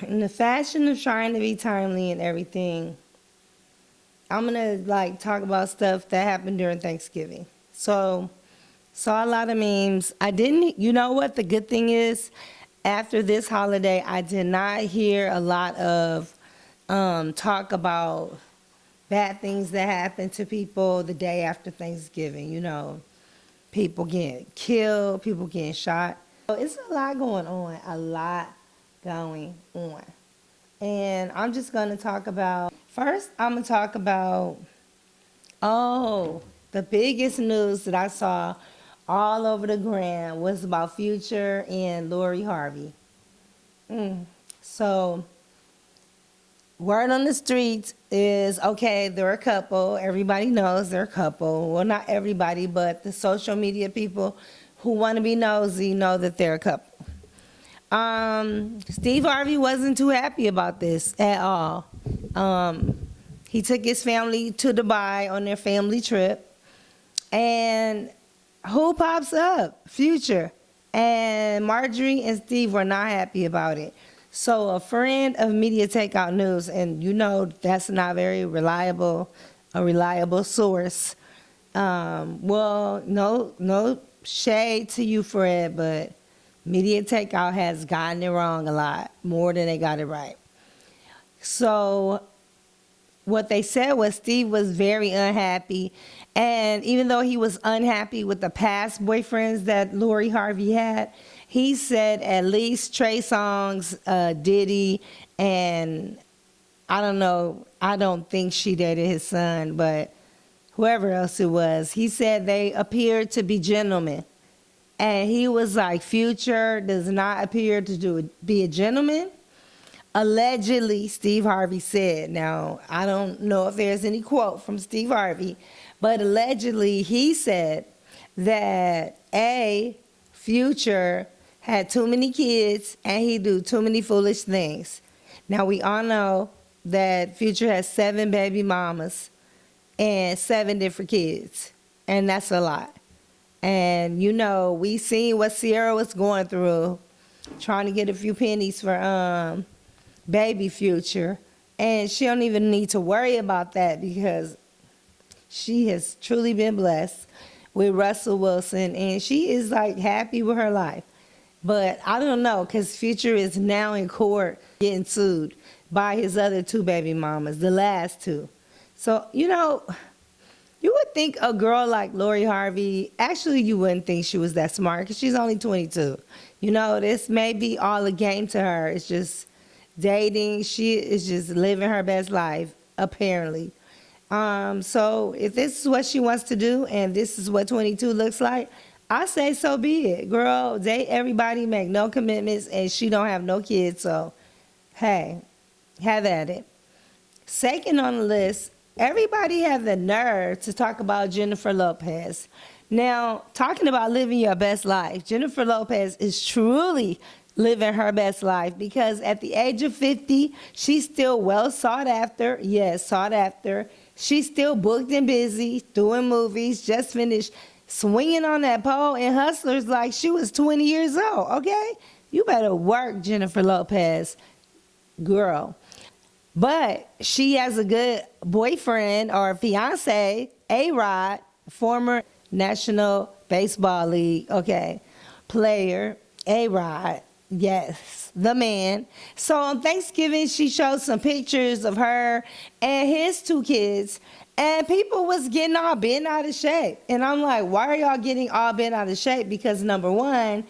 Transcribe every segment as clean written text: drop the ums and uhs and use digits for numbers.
In the fashion of trying to be timely and everything, I'm gonna like talk about stuff that happened during Thanksgiving. So, saw a lot of memes. I didn't, you know what the good thing is? After this holiday, I did not hear a lot of talk about bad things that happened to people the day after Thanksgiving. You know, people getting killed, people getting shot. So it's a lot going on, a lot going on. And I'm just going to talk about, first, I'm going to talk about, the biggest news that I saw all over the gram was about Future and Lori Harvey. So, word on the streets is, okay, they're a couple. Everybody knows they're a couple. Well, not everybody, but the social media people who want to be nosy know that they're a couple. Steve Harvey wasn't too happy about this at all. He took his family to Dubai on their family trip. And who pops up? Future. And Marjorie and Steve were not happy about it. So a friend of Media Takeout News, and you know that's not very reliable, a reliable source. Well, no shade to you, Fred, but Media Takeout has gotten it wrong a lot, more than they got it right. So what they said was Steve was very unhappy, and even though he was unhappy with the past boyfriends that Lori Harvey had, he said at least Trey Songz, Diddy, and I don't know, I don't think she dated his son, but whoever else it was, he said they appeared to be gentlemen. And he was like, Future does not appear to be a gentleman. Allegedly, Steve Harvey said. Now, I don't know if there's any quote from Steve Harvey, but allegedly he said that Future had too many kids and he do too many foolish things. Now, we all know that Future has 7 baby mamas and 7 different kids, and that's a lot. And, you know, we seen what Sierra was going through, trying to get a few pennies for baby Future. And she don't even need to worry about that because she has truly been blessed with Russell Wilson. And she is, like, happy with her life. But I don't know, because Future is now in court getting sued by his other 2 baby mamas, the last 2. So, you know, you would think a girl like Lori Harvey, actually you wouldn't think she was that smart because she's only 22. You know, this may be all a game to her. It's just dating. She is just living her best life, apparently. So if this is what she wants to do and this is what 22 looks like, I say so be it. Girl, date everybody, make no commitments, and she don't have no kids. So, hey, have at it. Second on the list, everybody had the nerve to talk about Jennifer Lopez. Now, talking about living your best life, Jennifer Lopez is truly living her best life because at the age of 50, she's still well sought after. Yes, sought after. She's still booked and busy, doing movies, just finished swinging on that pole in Hustlers like she was 20 years old, okay? You better work, Jennifer Lopez, girl. But she has a good boyfriend or fiancé, A-Rod, former National Baseball League, okay, player, A-Rod, yes, the man. So on Thanksgiving, she showed some pictures of her and his 2 kids, and people was getting all bent out of shape. And I'm like, why are y'all getting all bent out of shape? Because number one,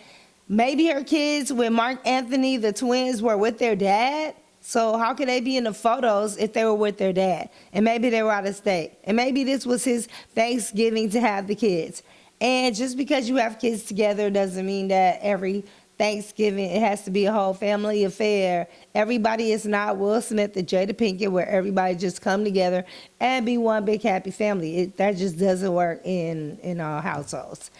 maybe her kids with Mark Anthony, the twins, were with their dad. So how could they be in the photos if they were with their dad? And maybe they were out of state. And maybe this was his Thanksgiving to have the kids. And just because you have kids together doesn't mean that every Thanksgiving it has to be a whole family affair. Everybody is not Will Smith and Jada Pinkett where everybody just come together and be one big happy family. That just doesn't work in all households.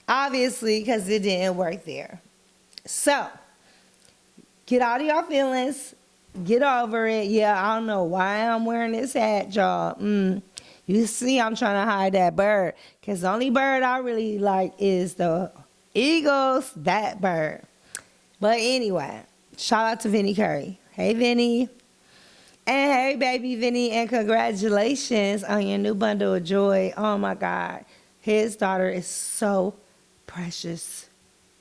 Obviously, because it didn't work there. So, get out of your feelings. Get over it. Yeah, I don't know why I'm wearing this hat, y'all. You see, I'm trying to hide that bird. Because the only bird I really like is the eagles, that bird. But anyway, Shout out to Vinny Curry. Hey, Vinny. And hey, baby Vinny, and congratulations on your new bundle of joy. Oh, my God. His daughter is so precious.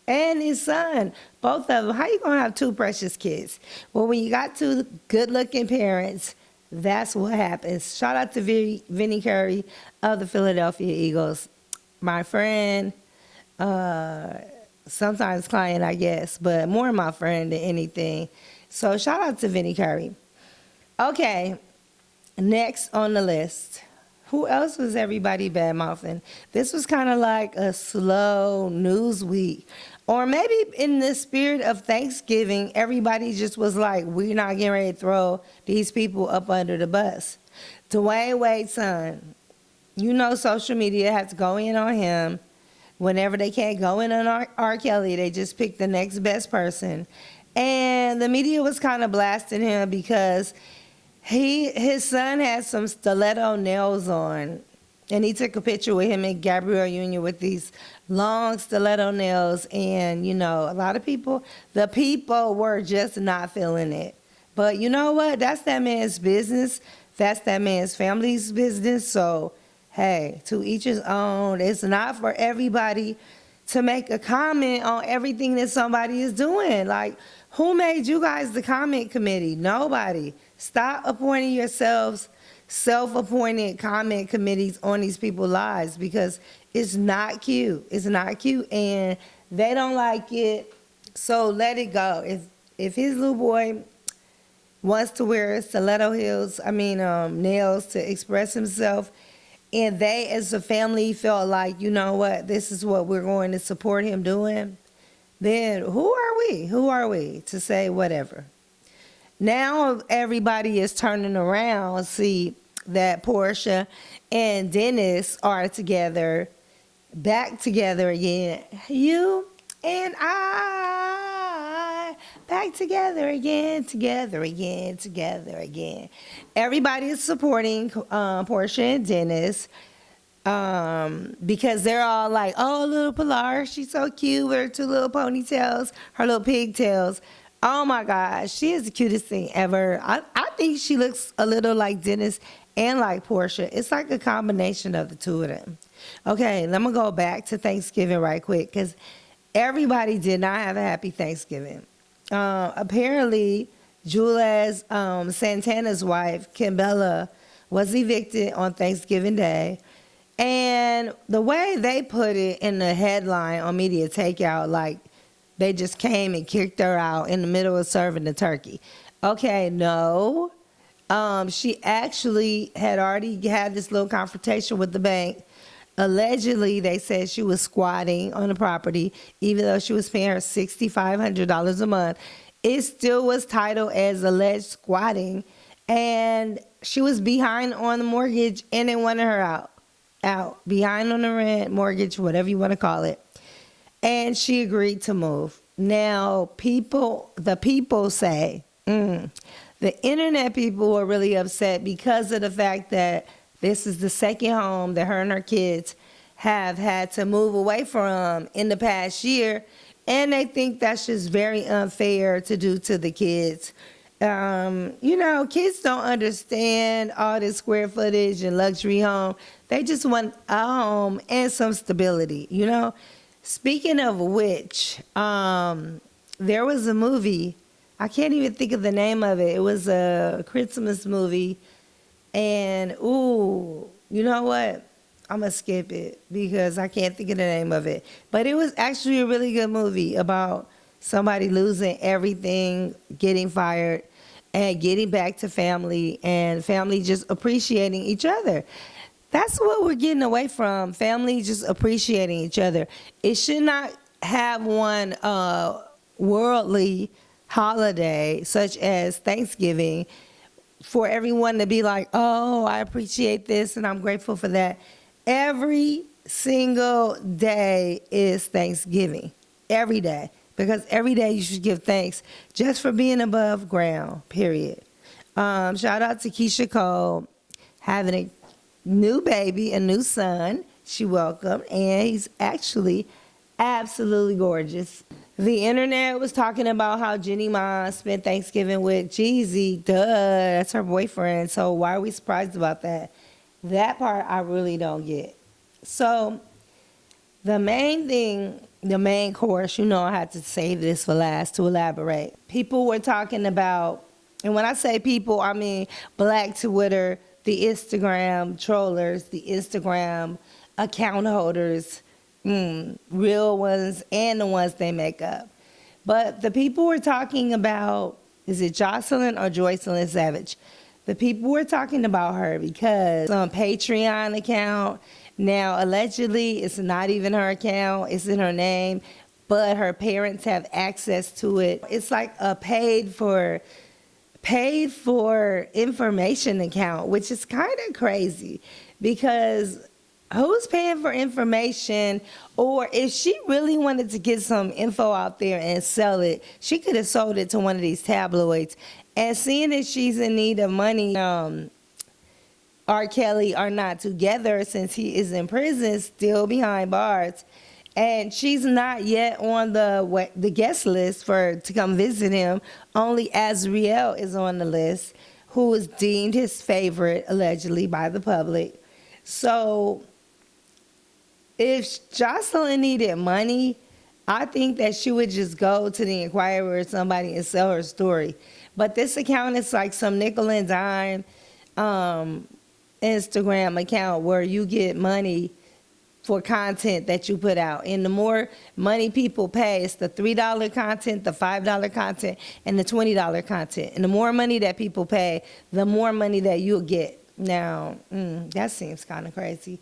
And his son, both of them. How you going to have two precious kids? Well, when you got two good-looking parents, that's what happens. Shout out to Vinny Curry of the Philadelphia Eagles. My friend, sometimes client, I guess, but more my friend than anything. So shout out to Vinny Curry. Okay, next on the list. Who else was everybody bad-mouthing? This was kind of like a slow news week. Or maybe in the spirit of Thanksgiving, everybody just was like, we're not getting ready to throw these people up under the bus. Dwayne Wade's son, you know social media has to go in on him. Whenever they can't go in on R. Kelly, they just pick the next best person. And the media was kind of blasting him because his son had some stiletto nails on, and he took a picture with him and Gabrielle Union with these long stiletto nails. And, you know, a lot of people, the people were just not feeling it. But you know what? That's that man's business. That's that man's family's business. So, hey, to each his own. It's not for everybody to make a comment on everything that somebody is doing. Like, who made you guys the comment committee? Nobody. Stop appointing yourselves self-appointed comment committees on these people's lives, because it's not cute. It's not cute, and they don't like it, so let it go. If his little boy wants to wear stiletto nails to express himself, and they as a family felt like, you know what, this is what we're going to support him doing, then who are we? Who are we to say whatever? Now everybody is turning around, see that Portia and Dennis are together, back together again. You and I, back together again, together again, together again. Everybody is supporting Portia and Dennis because they're all like, oh, little Pilar, she's so cute with her two little ponytails, her little pigtails. Oh my gosh, she is the cutest thing ever. I think she looks a little like Dennis and like Portia. It's like a combination of the two of them. Okay, let me go back to Thanksgiving right quick, because everybody did not have a happy Thanksgiving. Apparently, Jules Santana's wife, Kimbella, was evicted on Thanksgiving Day. And the way they put it in the headline on Media Takeout, like, they just came and kicked her out in the middle of serving the turkey. Okay, no. She actually had already had this little confrontation with the bank. Allegedly, they said she was squatting on the property, even though she was paying her $6,500 a month. It still was titled as alleged squatting, and she was behind on the mortgage, and they wanted her out. Behind on the rent, mortgage, whatever you want to call it. And she agreed to move. Now, the people say, the internet people were really upset because of the fact that this is the second home that her and her kids have had to move away from in the past year. And they think that's just very unfair to do to the kids. Kids don't understand all this square footage and luxury home. They just want a home and some stability, you know? Speaking of which, there was a movie, I can't even think of the name of it. It was a Christmas movie, and you know what? I'm going to skip it because I can't think of the name of it. But it was actually a really good movie about somebody losing everything, getting fired, and getting back to family, and family just appreciating each other. That's what we're getting away from, family just appreciating each other. It should not have one worldly holiday, such as Thanksgiving, for everyone to be like, oh, I appreciate this and I'm grateful for that. Every single day is Thanksgiving, every day, because every day you should give thanks just for being above ground, period. Shout out to Keisha Cole having a new baby, a new son. She welcomed, and he's actually absolutely gorgeous. The internet was talking about how Jenny Ma spent Thanksgiving with Jeezy. Duh, that's her boyfriend. So why are we surprised about that? That part I really don't get. So the main thing, the main course, I had to save this for last to elaborate. People were talking about, and when I say people, I mean Black Twitter, the Instagram trollers, the Instagram account holders, real ones and the ones they make up. But the people were talking about, is it Jocelyn or Joycelyn Savage? The people were talking about her because on Patreon account, now allegedly it's not even her account, it's in her name, but her parents have access to it. It's like a paid for information account, which is kind of crazy because who's paying for information? Or if she really wanted to get some info out there and sell it, she could have sold it to one of these tabloids. And seeing that she's in need of money, R. Kelly are not together since he is in prison, still behind bars. And she's not yet on the guest list to come visit him. Only Azriel is on the list, who is deemed his favorite, allegedly, by the public. So if Jocelyn needed money, I think that she would just go to the Inquirer or somebody and sell her story. But this account is like some nickel and dime Instagram account where you get money for content that you put out. And the more money people pay, it's the $3 content, the $5 content, and the $20 content. And the more money that people pay, the more money that you'll get. Now, that seems kind of crazy.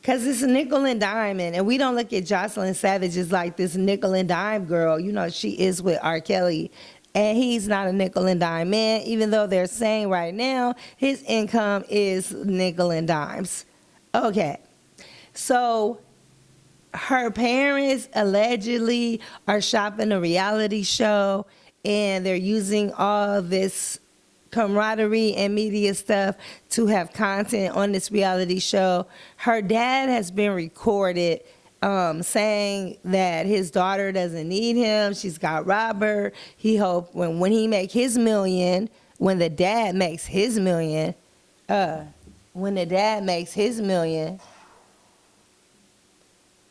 Because it's a nickel and dime, and we don't look at Jocelyn Savage as like this nickel and dime girl. She is with R. Kelly, and he's not a nickel and dime man, even though they're saying right now his income is nickel and dimes. Okay, so her parents allegedly are shopping a reality show, and they're using all this camaraderie and media stuff to have content on this reality show. Her dad has been recorded saying that his daughter doesn't need him. She's got Robert. He hoped when he make his million, when the dad makes his million,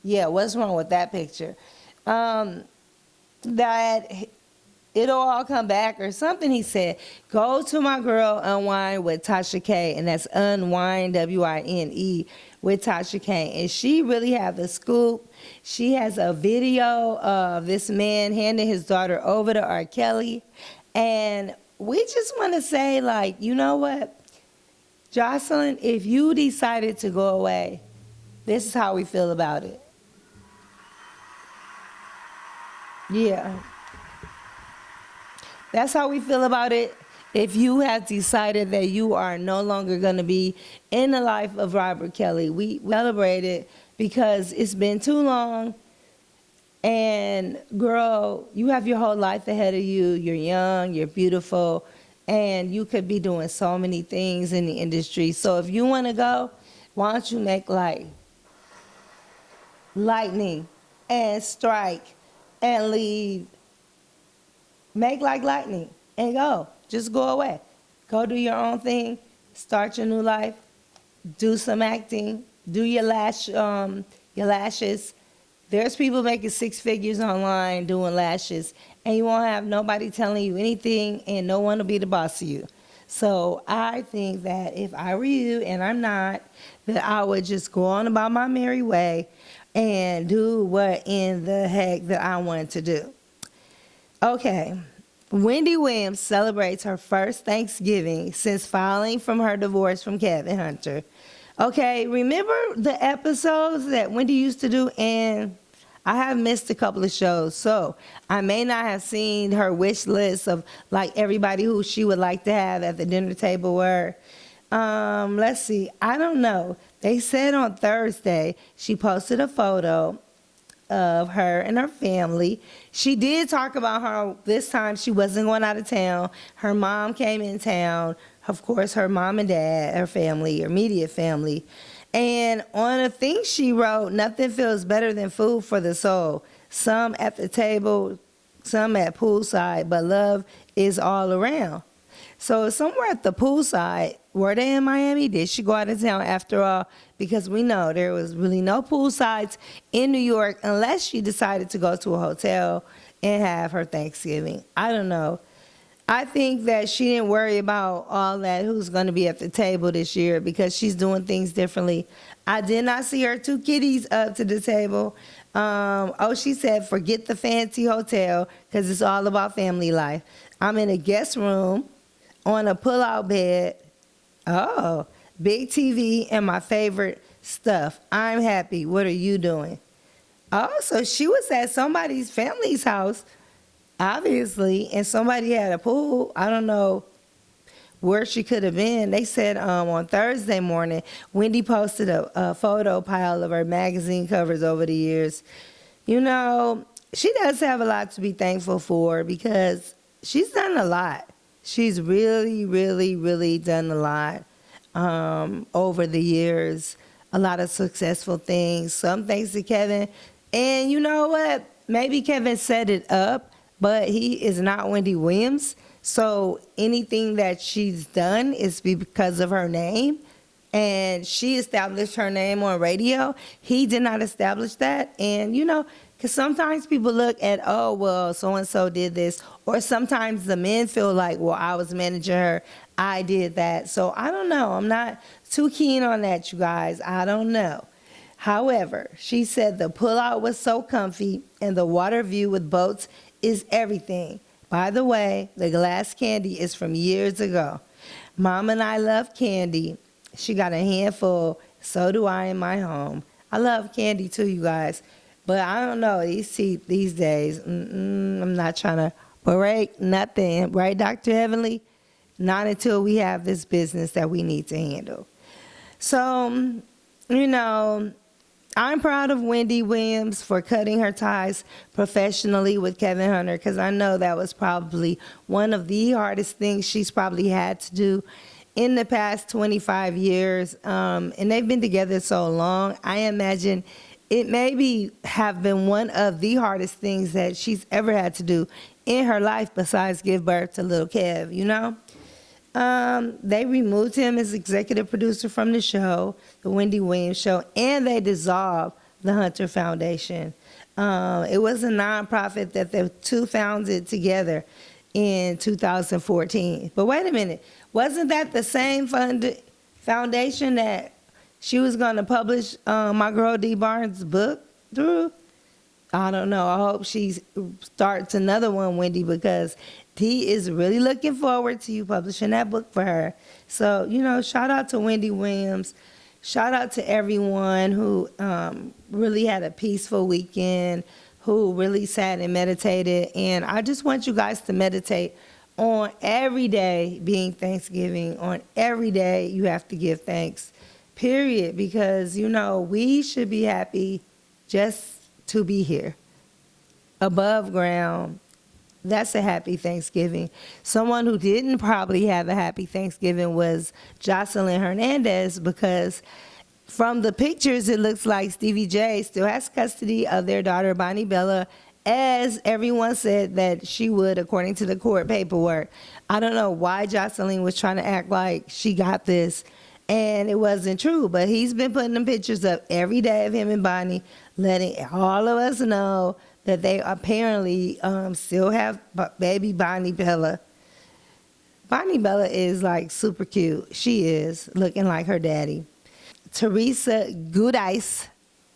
yeah, what's wrong with that picture? That it'll all come back or something. He said, go to my girl Unwind with Tasha K, and that's Unwind, W-I-N-E, with Tasha K. And she really have the scoop. She has a video of this man handing his daughter over to R. Kelly. And we just want to say, like, you know what? Jocelyn, if you decided to go away, this is how we feel about it. Yeah. That's how we feel about it. If you have decided that you are no longer going to be in the life of Robert Kelly, we celebrate it because it's been too long. And girl, you have your whole life ahead of you. You're young, you're beautiful, and you could be doing so many things in the industry. So if you want to go, why don't you make like lightning and strike and leave? Make like lightning and go. Just go away. Go do your own thing. Start your new life. Do some acting. Do your lashes. There's people making 6 figures online doing lashes, and you won't have nobody telling you anything, and no one will be the boss of you. So I think that if I were you, and I'm not, that I would just go on about my merry way and do what in the heck that I wanted to do. Okay, Wendy Williams celebrates her first Thanksgiving since filing from her divorce from Kevin Hunter. Okay, remember the episodes that Wendy used to do? And I have missed a couple of shows, so I may not have seen her wish list of like everybody who she would like to have at the dinner table were. Let's see, I don't know. They said on Thursday she posted a photo of her and her family. She did talk about how this time she wasn't going out of town. Her mom came in town. Of course, her mom and dad, her family, her immediate family. And on a thing she wrote, nothing feels better than food for the soul. some at the table, some at poolside, but love is all around. So somewhere at the poolside, were they in Miami? Did she go out of town after all? Because we know there was really no poolsides in New York unless she decided to go to a hotel and have her Thanksgiving. I don't know. I think that she didn't worry about all that, who's going to be at the table this year, because she's doing things differently. I did not see her 2 kitties up to the table. She said, forget the fancy hotel because it's all about family life. I'm in a guest room on a pull-out bed. Oh, big TV and my favorite stuff. I'm happy. What are you doing? Oh, so she was at somebody's family's house, obviously, and somebody had a pool. I don't know where she could have been. They said on Thursday morning, Wendy posted a photo pile of her magazine covers over the years. You know, she does have a lot to be thankful for because she's done a lot. She's really, really, really done a lot over the years. A lot of successful things. Some thanks to Kevin. And you know what? Maybe Kevin set it up, but he is not Wendy Williams. So anything that she's done is because of her name. And she established her name on radio. He did not establish that. And, you know, because sometimes people look at, oh, well, so-and-so did this. Or sometimes the men feel like, well, I was managing her. I did that. So I don't know. I'm not too keen on that, you guys. I don't know. However, she said the pullout was so comfy and the water view with boats is everything. By the way, the glass candy is from years ago. Mom and I love candy. She got a handful. So do I in my home. I love candy too, you guys. But I don't know, these days, I'm not trying to break nothing. Right, Dr. Heavenly? Not until we have this business that we need to handle. So, you know, I'm proud of Wendy Williams for cutting her ties professionally with Kevin Hunter, because I know that was probably one of the hardest things she's probably had to do in the past 25 years. And they've been together so long. I imagine it maybe have been one of the hardest things that she's ever had to do in her life besides give birth to little Kev, you know? They removed him as executive producer from the show, the Wendy Williams Show, and they dissolved the Hunter Foundation. It was a nonprofit that the two founded together in 2014. But wait a minute, wasn't that the same foundation that she was going to publish my girl Dee Barnes' book through? I don't know. I hope she starts another one, Wendy, because Dee is really looking forward to you publishing that book for her. So, you know, shout out to Wendy Williams. Shout out to everyone who really had a peaceful weekend, who really sat and meditated. And I just want you guys to meditate on every day being Thanksgiving. On every day you have to give thanks, period. Because, you know, we should be happy just to be here. Above ground, that's a happy Thanksgiving. Someone who didn't probably have a happy Thanksgiving was Jocelyn Hernandez, because from the pictures, it looks like Stevie J still has custody of their daughter, Bonnie Bella, as everyone said that she would, according to the court paperwork. I don't know why Jocelyn was trying to act like she got this, and it wasn't true. But he's been putting them pictures up every day of him and Bonnie, letting all of us know that they apparently still have baby Bonnie Bella. Bonnie Bella is like super cute. She is looking like her daddy. Teresa Goodice,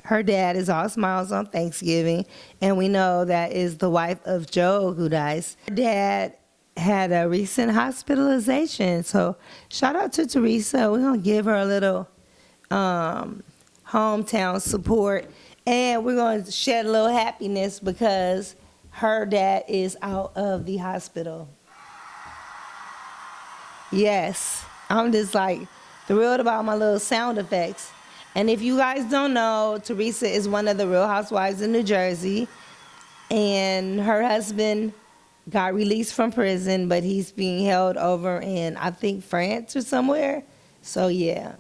her dad is all smiles on Thanksgiving, and we know that is the wife of Joe Goodice. Her dad had a recent hospitalization, so shout out to Teresa. We're going to give her a little hometown support. And we're going to shed a little happiness because her dad is out of the hospital. Yes, I'm just like thrilled about my little sound effects. And if you guys don't know, Teresa is one of the Real Housewives in New Jersey. And her husband got released from prison, but he's being held over in, I think, France or somewhere. So, yeah.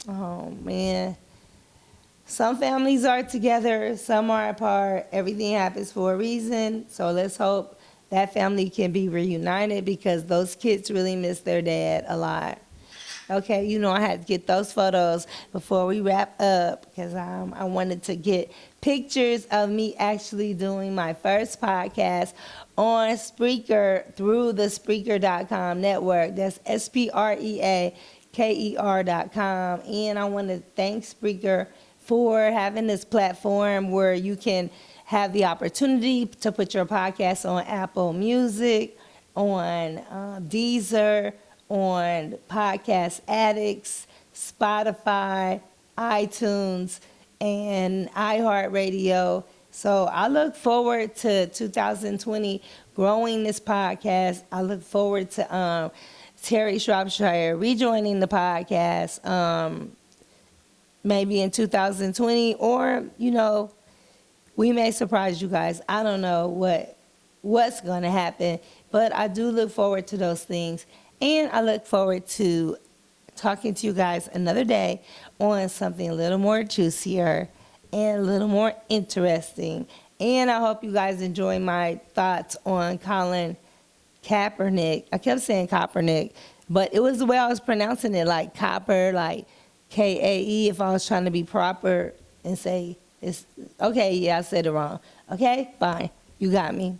Oh, man. some families are together, some are apart. Everything happens for a reason. So let's hope that family can be reunited because those kids really miss their dad a lot. Okay, I had to get those photos before we wrap up because I wanted to get pictures of me actually doing my first podcast on Spreaker through the Spreaker.com network. That's SPREAKER.com. And I want to thank Spreaker for having this platform where you can have the opportunity to put your podcast on Apple Music, on Deezer, on Podcast Addicts, Spotify, iTunes, and iHeartRadio. So I look forward to 2020 growing this podcast. I look forward to Terry Shropshire rejoining the podcast maybe in 2020, or, we may surprise you guys. I don't know what's going to happen, but I do look forward to those things. And I look forward to talking to you guys another day on something a little more juicier and a little more interesting. And I hope you guys enjoy my thoughts on Colin Kaepernick. I kept saying Kaepernick, but it was the way I was pronouncing it, like copper, like Kae, if I was trying to be proper and say it's okay. Yeah, I said it wrong. Okay, fine. You got me.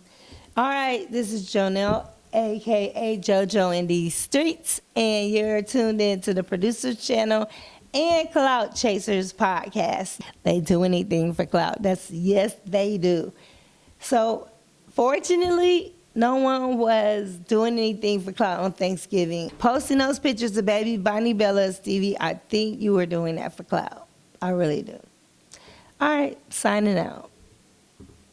All right, this is Jonelle, a.k.a. JoJo in these streets, and you're tuned in to the Producer's Channel and Clout Chasers podcast. They do anything for clout. Yes, they do. So, fortunately, no one was doing anything for clout on Thanksgiving. Posting those pictures of baby Bonnie Bella and Stevie, I think you were doing that for clout. I really do. All right, signing out.